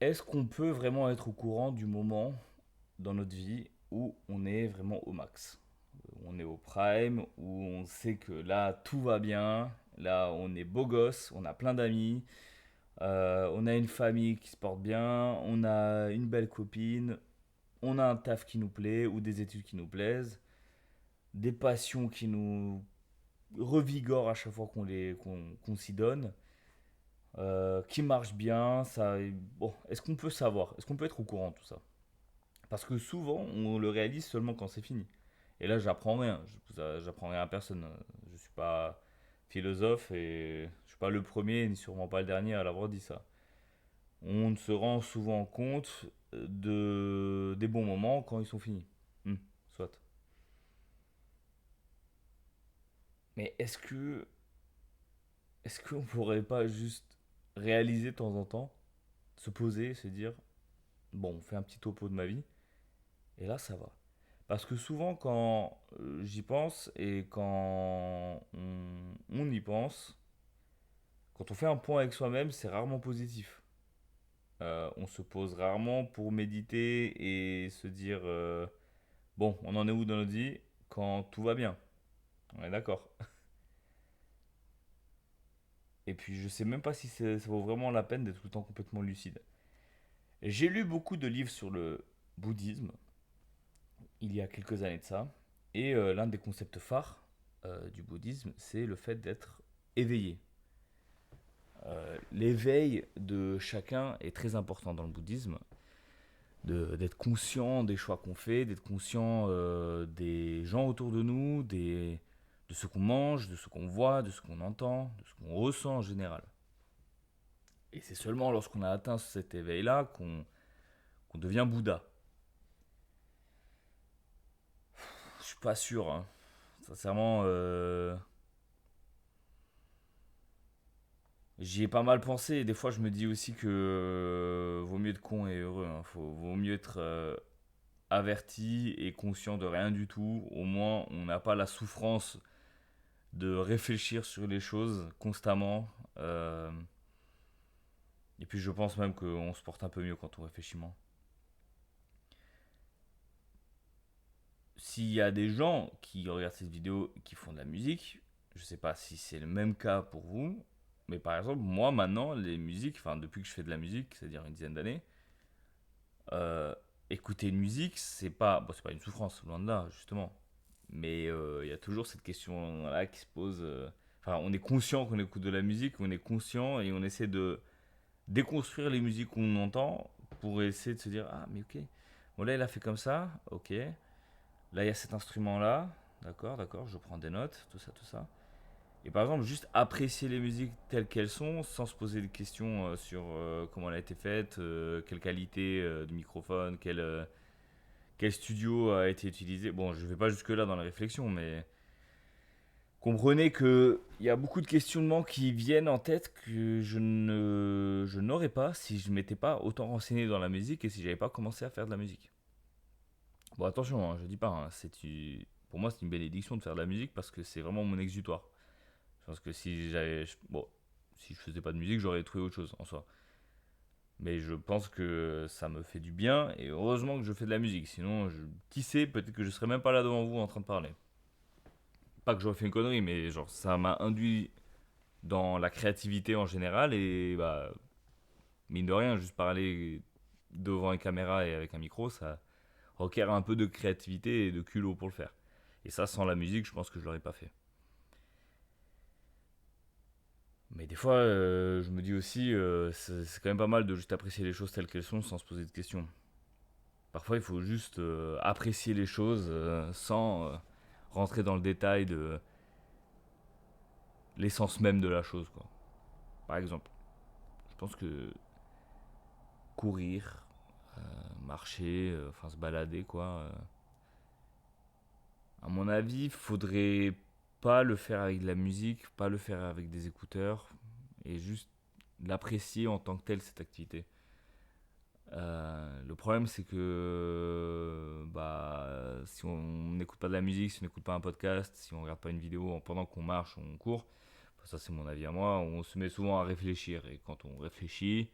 Est-ce qu'on peut vraiment être au courant du moment dans notre vie où on est vraiment au max? On est au prime, où on sait que là tout va bien, là on est beau gosse, on a plein d'amis, on a une famille qui se porte bien, on a une belle copine, on a un taf qui nous plaît ou des études qui nous plaisent, des passions qui nous revigorent à chaque fois qu'on s'y donne, qui marchent bien. Bon, est-ce qu'on peut savoir? Est-ce qu'on peut être au courant de tout ça? Parce que souvent, on le réalise seulement quand c'est fini. Et là, j'apprends rien. J'apprends rien à personne. Je suis pas philosophe et je suis pas le premier, ni sûrement pas le dernier à l'avoir dit ça. On se rend souvent compte des bons moments quand ils sont finis. Hmm, soit. Mais est-ce qu'on pourrait pas juste réaliser de temps en temps, se poser, se dire, bon, on fait un petit topo de ma vie, et là, ça va. Parce que souvent, quand j'y pense et quand on y pense, quand on fait un point avec soi-même, c'est rarement positif. On se pose rarement pour méditer et se dire bon, on en est où dans notre vie quand tout va bien. On est d'accord. Et puis, je sais même pas si ça vaut vraiment la peine d'être tout le temps complètement lucide. J'ai lu beaucoup de livres sur le bouddhisme il y a quelques années de ça. Et l'un des concepts phares du bouddhisme, c'est le fait d'être éveillé. L'éveil de chacun est très important dans le bouddhisme, d'être conscient des choix qu'on fait, d'être conscient des gens autour de nous, de ce qu'on mange, de ce qu'on voit, de ce qu'on entend, de ce qu'on ressent en général. Et c'est seulement lorsqu'on a atteint cet éveil-là qu'on devient Bouddha. Je suis pas sûr, hein. Sincèrement, j'y ai pas mal pensé. Et des fois, je me dis aussi que vaut mieux être con et heureux, hein. Vaut mieux être averti et conscient de rien du tout. Au moins, on n'a pas la souffrance de réfléchir sur les choses constamment. Euh, et puis, je pense même qu'on se porte un peu mieux quand on réfléchit moins. S'il y a des gens qui regardent cette vidéo et qui font de la musique, je sais pas si c'est le même cas pour vous, mais par exemple, moi maintenant, les musiques, enfin depuis que je fais de la musique, c'est-à-dire une dizaine d'années, euh, écouter une musique, c'est pas une souffrance, loin de là, justement. Mais il y a toujours cette question-là qui se pose. Enfin, on est conscient qu'on écoute de la musique, on est conscient et on essaie de déconstruire les musiques qu'on entend pour essayer de se dire ah, mais ok, bon là il a fait comme ça, ok. Là il y a cet instrument-là, d'accord, d'accord, je prends des notes, tout ça, tout ça. Et par exemple, juste apprécier les musiques telles qu'elles sont, sans se poser de questions sur comment elle a été faite, quelle qualité de microphone, quel studio a été utilisé. Bon, je vais pas jusque-là dans la réflexion, mais comprenez que il y a beaucoup de questionnements qui viennent en tête que je n'aurais pas si je m'étais pas autant renseigné dans la musique et si j'avais pas commencé à faire de la musique. Bon, attention, hein, je dis pas, hein, pour moi c'est une bénédiction de faire de la musique parce que c'est vraiment mon exutoire. Je pense que bon, si je faisais pas de musique, j'aurais trouvé autre chose en soi. Mais je pense que ça me fait du bien et heureusement que je fais de la musique. Sinon, qui sait, peut-être que je serais même pas là devant vous en train de parler. Pas que j'aurais fait une connerie, mais genre ça m'a induit dans la créativité en général et bah mine de rien, juste parler devant une caméra et avec un micro, ça requiert un peu de créativité et de culot pour le faire. Et ça, sans la musique, je pense que je l'aurais pas fait. Mais des fois, je me dis aussi, c'est quand même pas mal de juste apprécier les choses telles qu'elles sont sans se poser de questions. Parfois, il faut juste apprécier les choses sans rentrer dans le détail de l'essence même de la chose, quoi. Par exemple, je pense que courir, marcher, enfin se balader, quoi. À mon avis, faudrait pas le faire avec de la musique, pas le faire avec des écouteurs, et juste l'apprécier en tant que telle cette activité. Le problème, c'est que bah, si on n'écoute pas de la musique, si on n'écoute pas un podcast, si on regarde pas une vidéo pendant qu'on marche, on court, ça c'est mon avis à moi, on se met souvent à réfléchir. Et quand on réfléchit,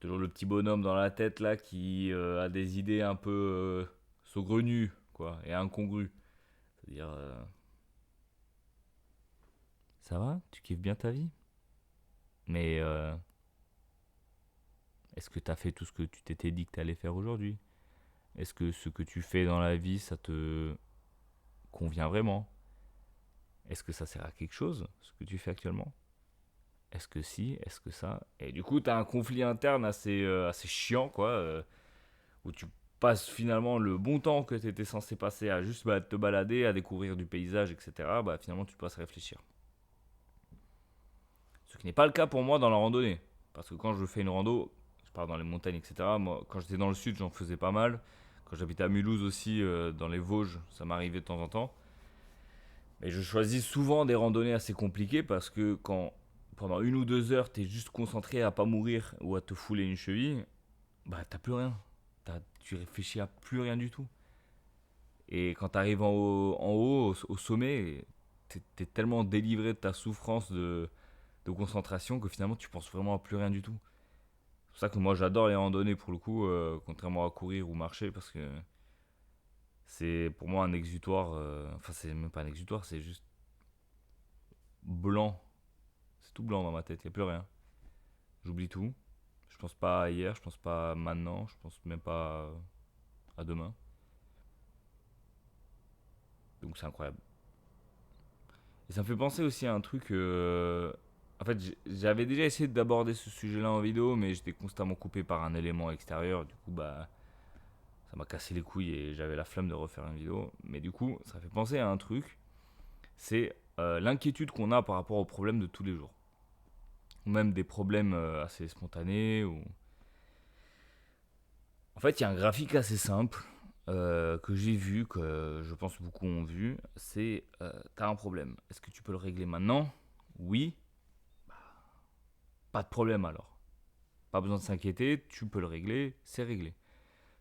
Toujours le petit bonhomme dans la tête là qui a des idées un peu saugrenues, quoi, et incongrues. C'est-à-dire, ça va? Tu kiffes bien ta vie? Mais est-ce que t'as fait tout ce que tu t'étais dit que t'allais faire aujourd'hui? Est-ce que ce que tu fais dans la vie, ça te convient vraiment? Est-ce que ça sert à quelque chose, ce que tu fais actuellement? Est-ce que si? Est-ce que ça? Et du coup, t'as un conflit interne assez chiant, quoi, où tu passes finalement le bon temps que t'étais censé passer à juste te balader, à découvrir du paysage, etc. Bah finalement, tu passes à réfléchir. Ce qui n'est pas le cas pour moi dans la randonnée. Parce que quand je fais une rando, je pars dans les montagnes, etc. Moi, quand j'étais dans le sud, j'en faisais pas mal. Quand j'habitais à Mulhouse aussi, dans les Vosges, ça m'arrivait de temps en temps. Mais je choisis souvent des randonnées assez compliquées parce que quand pendant 1 ou 2 heures, t'es juste concentré à pas mourir ou à te fouler une cheville, bah t'as plus rien. Tu réfléchis à plus rien du tout. Et quand t'arrives en haut, au sommet, t'es tellement délivré de ta souffrance de concentration que finalement tu penses vraiment à plus rien du tout. C'est pour ça que moi j'adore les randonnées pour le coup, contrairement à courir ou marcher, parce que c'est pour moi un exutoire. Enfin, c'est même pas un exutoire, c'est juste blanc. C'est tout blanc dans ma tête, il n'y a plus rien. J'oublie tout. Je pense pas à hier, je pense pas à maintenant, je pense même pas à demain. Donc c'est incroyable. Et ça me fait penser aussi à un truc. En fait, j'avais déjà essayé d'aborder ce sujet-là en vidéo, mais j'étais constamment coupé par un élément extérieur. Du coup, bah, ça m'a cassé les couilles et j'avais la flemme de refaire une vidéo. Mais du coup, ça fait penser à un truc. C'est l'inquiétude qu'on a par rapport aux problèmes de tous les jours. Ou même des problèmes assez spontanés. En fait, il y a un graphique assez simple que j'ai vu, que je pense beaucoup ont vu. C'est t'as un problème. Est-ce que tu peux le régler maintenant? Oui. Pas de problème alors. Pas besoin de s'inquiéter, tu peux le régler, c'est réglé.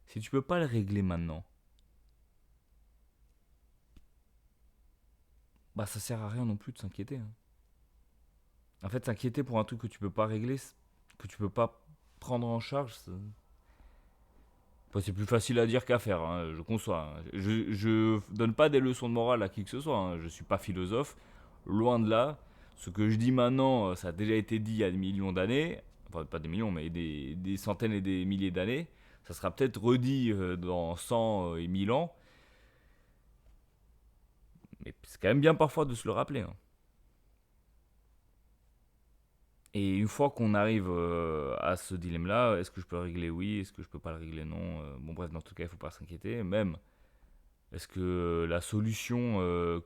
Si tu peux pas le régler maintenant, bah ça sert à rien non plus de s'inquiéter, hein. En fait, s'inquiéter pour un truc que tu peux pas régler, que tu peux pas prendre en charge, c'est plus facile à dire qu'à faire, hein, je conçois, hein. Je donne pas des leçons de morale à qui que ce soit, hein. Je suis pas philosophe, loin de là. Ce que je dis maintenant, ça a déjà été dit il y a des millions d'années, enfin pas des millions, mais des centaines et des milliers d'années. Ça sera peut-être redit dans 100 et 1000 ans, mais c'est quand même bien parfois de se le rappeler, hein. Et une fois qu'on arrive à ce dilemme-là, est-ce que je peux le régler? Oui. Est-ce que je peux pas le régler? Non. Bon, bref, dans tout cas, il faut pas s'inquiéter. Même, est-ce que la solution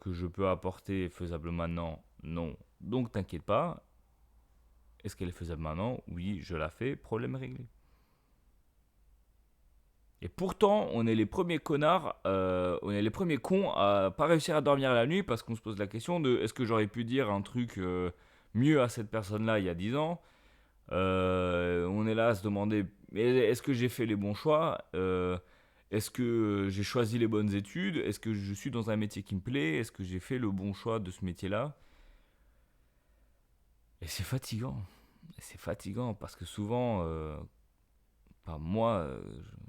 que je peux apporter est faisable maintenant? Non. Donc, t'inquiète pas. Est-ce qu'elle est faisable maintenant? Oui, je la fais. Problème réglé. Et pourtant, on est les premiers connards, on est les premiers cons à pas réussir à dormir la nuit parce qu'on se pose la question de est-ce que j'aurais pu dire un truc mieux à cette personne-là il y a 10 ans. On est là à se demander est-ce que j'ai fait les bons choix? Est-ce que j'ai choisi les bonnes études? Est-ce que je suis dans un métier qui me plaît? Est-ce que j'ai fait le bon choix de ce métier-là? Et c'est fatigant. Et c'est fatigant parce que souvent, enfin, moi,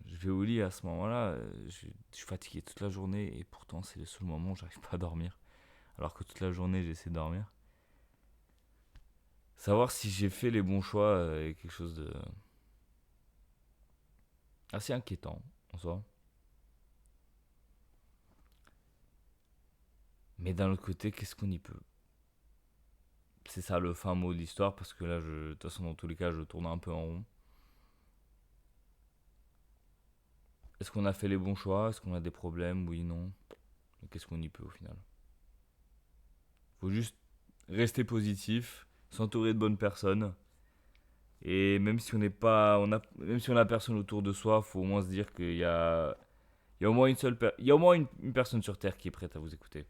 je vais au lit à ce moment-là, je suis fatigué toute la journée et pourtant c'est le seul moment où j'arrive pas à dormir. Alors que toute la journée j'essaie de dormir. Savoir si j'ai fait les bons choix est quelque chose de assez inquiétant en soi. Mais d'un autre côté, qu'est-ce qu'on y peut? C'est ça le fin mot de l'histoire parce que là, de toute façon, dans tous les cas, je tourne un peu en rond. Est-ce qu'on a fait les bons choix? Est-ce qu'on a des problèmes? Oui, non. Mais qu'est-ce qu'on y peut au final? Faut juste rester positif, s'entourer de bonnes personnes. Et même si on n'est pas, même si on a personne autour de soi, faut au moins se dire il y a au moins il y a au moins une personne sur Terre qui est prête à vous écouter.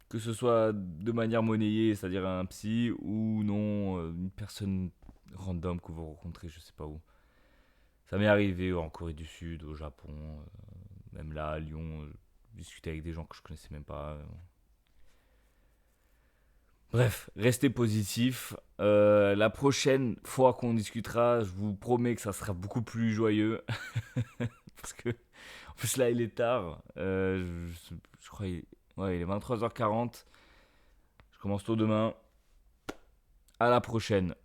Que ce soit de manière monnayée, c'est-à-dire un psy, ou non, une personne random que vous rencontrez, je sais pas où. Ça m'est arrivé en Corée du Sud, au Japon, même là à Lyon, discuter avec des gens que je connaissais même pas. Bref, restez positif. La prochaine fois qu'on discutera, je vous promets que ça sera beaucoup plus joyeux. Parce que, en plus, là, il est tard. Je crois ouais, il est 23h40. Je commence tôt demain. À la prochaine.